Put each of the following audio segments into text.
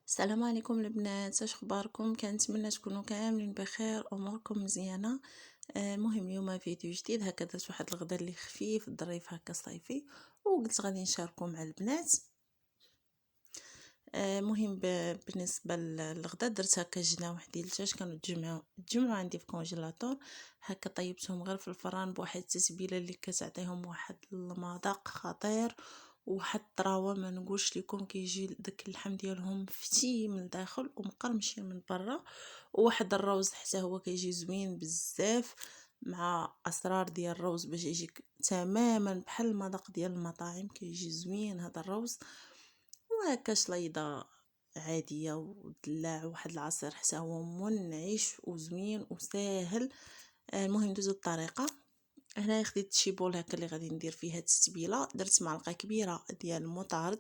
السلام عليكم البنات، اش اخباركم؟ كنتمنى تكونوا كاملين بخير، اموركم مزيانه. المهم اليوم فيديو جديد هكا، درت واحد الغدا اللي خفيف ظريف هكا صيفي، وقلت غادي نشاركو مع البنات. مهم بالنسبه للغدا درت هكا جناح ديال الدجاج، كانوا تجمعوا عندي في كونجيلاتور. هكا طيبتهم غير في الفران بواحد التتبيله اللي كتعطيهم واحد المذاق خطير، وواحد الطراوه ما نقولش لكم، كيجي داك اللحم ديالهم فتي من الداخل ومقرمشين من برا. وواحد الروز حتى هو كيجي زوين بزاف، مع اسرار ديال الروز باش يجيك تماما بحال المذاق ديال المطاعم، كيجي زوين هذا الروز. وهكا شليضه عاديه ودلاع واحد العصير حتى هو منعش وزوين وساهل. المهم دوزو الطريقه. هنا خديت شي بول هكا اللي غادي ندير فيها التتبيله، درت معلقه كبيره ديال المطارد،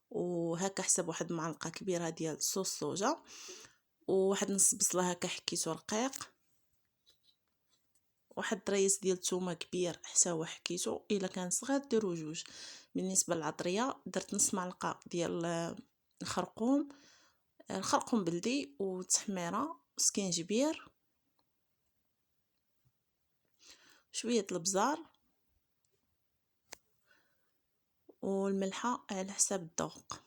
وهكا حسب واحد معلقه كبيره ديال صوص صوجا، وواحد نص بصله هكا حكيتو رقيق، واحد الريس ديال الثومه كبير حتى هو حكيتو، الا كان صغير ديروا جوج. بالنسبه للعطريه درت نص معلقه ديال الخرقوم بلدي وتحميره وسكينجبير، شويه البزار والملحه على حساب الذوق.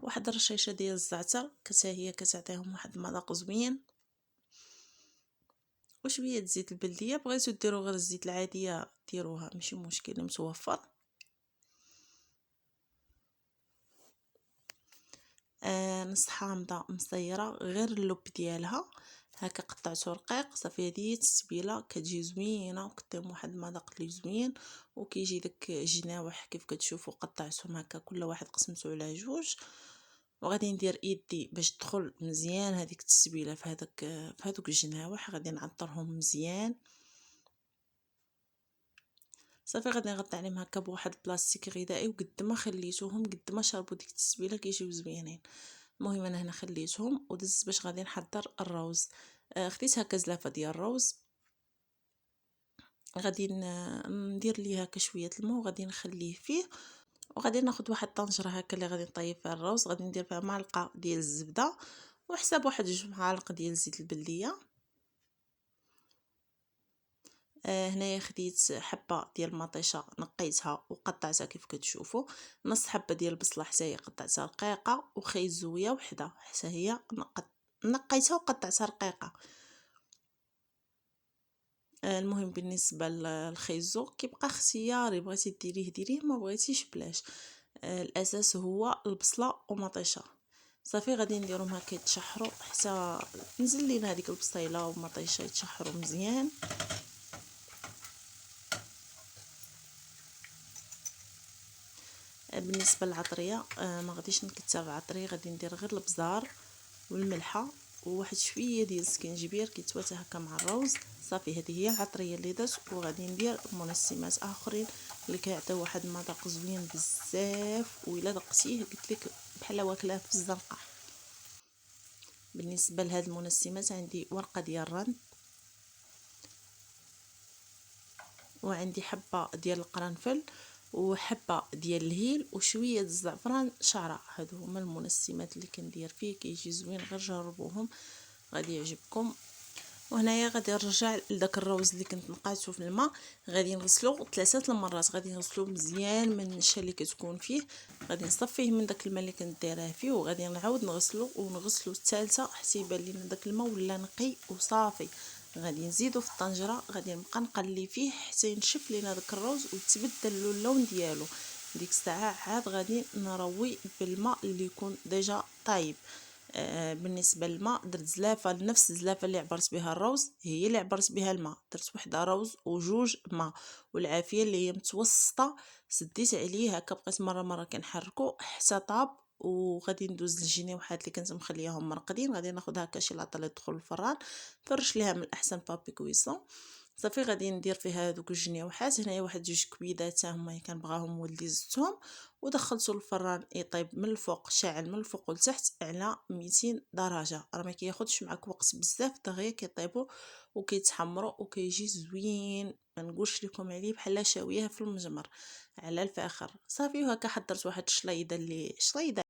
واحد الرشيشه ديال الزعتر حتى هي كتعطيهم واحد المذاق زوين، وشويه زيت البلديه، بغيتو ديروا غير الزيت العاديه ديروها ماشي مشكل متوفر. نص حامضه مصيره غير اللب ديالها هكا قطعته رقيق. صافي هذه التتبيله كتجي زوينه وكتعطيهم واحد المذاق اللي زوين، وكيجي داك الجناوح كيف كتشوفوا قطعتهم هكا كل واحد قسمته على جوج. وغادي ندير يدي باش تدخل مزيان هذيك التتبيله في هذوك الجناوح، غادي نعطرهم مزيان. صافي غادي نغطي عليهم هكا بواحد البلاستيك غذائي، وقد ما خليتوهم قد ما شربوا ديك التتبيله كيجيو زوينين. المهم انا هنا خليتهم ودزت باش غادي نحضر الروز. خديت هكا زلافه ديال الروز، غادي ندير ليه هكا شويه الماء وغادي نخليه فيه، وغادي ناخذ واحد الطنجره هكا اللي غادي نطيب فيها الروز، غادي ندير فيها معلقه ديال الزبده وحساب واحد 2 معالق ديال زيت البلديه. هنايا خديت حبه ديال المطيشه نقيتها وقطعتها كيف كتشوفوا، نص حبه ديال البصله حتى هي قطعتها رقيقه، وخيزويه وحده حتى هي نقيتها وقطعتها رقيقه. المهم بالنسبه للخيزو كيبقى اختياري، بغيتي ديريه ما بغيتيش بلاش. الاساس هو البصله ومطيشه. صافي غادي نديرهم هكا يتشحروا حتى نزل لينا هذيك البصيله ومطيشه يتشحروا مزيان. بالنسبه للعطريه ما غاديش نكثر العطريه، غادي ندير غير البزار والملحه وواحد شويه ديال السكينجبير كيتواتى هكا مع الروز. صافي هذه هي العطريه اللي درت، وغادي ندير منسمات اخرين اللي كيعطيو واحد المذاق زوين بزاف، والا ذقتيه قلت لك بحال واكلاه في الزنقه. بالنسبه لهاد المنسمات عندي ورقه ديال الرند، وعندي حبه ديال القرنفل وحبه ديال الهيل وشويه الزعفران شعره. هادو هما المنسمات اللي كندير فيه، كيجي زوين غير جربوهم غادي يعجبكم. وهنايا غادي نرجع لداك الروز اللي كنت نقعته في الماء، غادي نغسلو 3 المرات، غادي نغسلو مزيان من النشا اللي كتكون فيه، غادي نصفيه من داك الماء اللي كنت دايراه فيه، وغادي نعاود نغسلو ونغسلو الثالثه حتى يبان لينا داك الماء ولا نقي وصافي. غادي نزيدو في الطنجره، غادي نبقى نقلي فيه حتى ينشف لينا داك الروز وتبدل اللون ديالو. ديك الساعه عاد غادي نروي بالماء اللي يكون ديجا طايب. بالنسبه للماء درت زلافه، نفس الزلافه اللي عبرت بها الروز هي اللي عبرت بها الماء، درت وحده روز وجوج ماء، والعافيه اللي هي متوسطه سديت عليه هكا، بقيت مره كنحركو حتى طاب. وغادي ندوز للجنيوحات اللي كنت مخلياهم مرقدين، غادي ناخذ هكا شي لاطه اللي تدخل الفران، فرش ليها من الاحسن بابي كويسون. صافي غادي ندير فيها هذوك الجنيوحات. هنايا واحد 2 كبيدات حتى هما كان بغاهم ولدي زدتهم، ودخلته الفران يطيب من الفوق، شاعل من الفوق لتحت على 200 درجه، راه ما كياخذش معك وقت بزاف، دغيا كيطيبوا وكيتحمروا وكيجي زوين ما نقولش لكم عليه بحال شاويها في المجمر على الفاخر. صافي وهكا حضرت واحد الشليضه اللي شليضه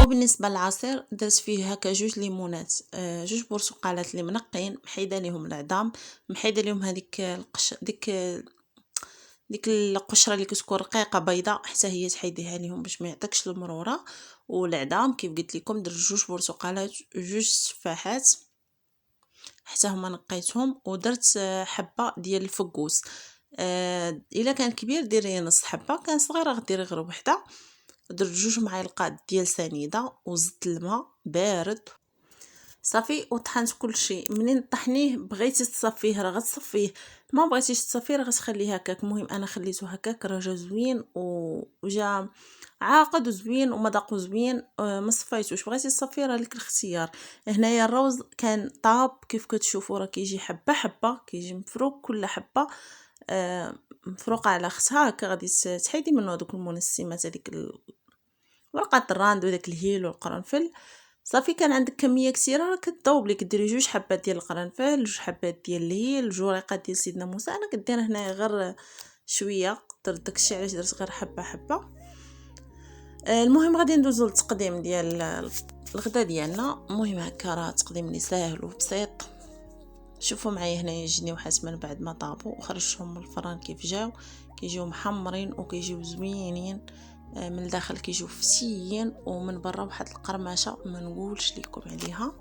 وبالنسبه للعصير درت فيه هكا جوج ليمونات، جوج برتقالات اللي منقين، محيده ليهم العظام، محيده ليهم هذيك ديك القشره اللي كتكون رقيقه بيضاء حتى هي تحيديها ليهم باش ما يعطيكش المروره. والعظام كيف قلت لكم درت جوج برتقالات جوج تفاحات حتى هما نقيتهم، ودرت حبه ديال الفقوس. الا كان كبير ديري نص حبه، كان صغيره غديري غير وحده. درت جوج معالق ديال سنيده وزدت الماء بارد صافي وطحنت كلشي. منين طحنيه بغيتي تصفيه راه غتصفيه، ما بغيتيش تصفيه راه غتخليه هكاك. المهم انا خليته هكاك راه جا زوين وجا عاقد وزوين ومذاقو زوين. ما صفيتوش، بغيتي تصفيه راه لك الاختيار. هنايا الروز كان طاب كيف كتشوفوا راه كيجي حبه حبه، كيجي مفروك كل حبه مفروقه على اختها هكا. غادي تحيدي منه دوك المنسمات، هذيك ورقه الراند وداك الهيل والقرنفل. صافي كان عندك كميه كثيره راه كتذوب لك، ديري جوج حبات ديال القرنفل، جوج حبات ديال الهيل، جوج ورقات ديال سيدنا موسى. انا كدير هنايا غير شويه، درت داكشي علاش درت غير حبه حبه. المهم غادي ندوزو للتقديم ديال الغدا ديالنا. المهم هكا راه تقديم لي ساهل وبسيط. شوفوا معايا هنايا الجنيوحات من بعد ما طابوا وخرجتهم من الفران كيف جاو، كيجيو محمرين وكيجيو زوينين. من الداخل كيجيو فتيين، ومن برا واحد القرمشه ما نقولش لكم عليها.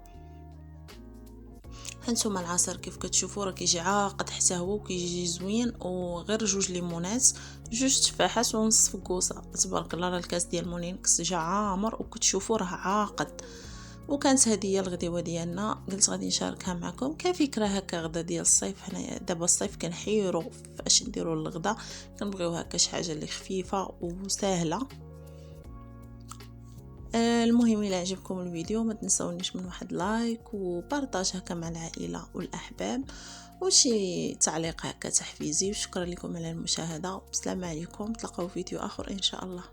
هانتوما العصير كيف كتشوفوا راه كيجي عاقد حتى هو وكيجي زوين، وغير جوج ليمونات جوج تفاحات ونص فكوسه. تبارك الله راه الكاس ديال مونينكس جا عامر وكتشوفوا راه عاقد. وكانت هذه هي الغديوه ديالنا، قلت غادي نشاركها معكم كفكره هكا غدا ديال الصيف. هنايا دابا الصيف كنحيروا فاش نديروا الغدا، كنبغيو هكا شي حاجه اللي خفيفه وسهله. المهم الى عجبكم الفيديو ما تنسونيش من واحد لايك وبارطاج هكا مع العائله والاحباب، وشي تعليق هكا تحفيزي. وشكرا لكم على المشاهده، والسلام عليكم، تلقاو فيديو اخر ان شاء الله.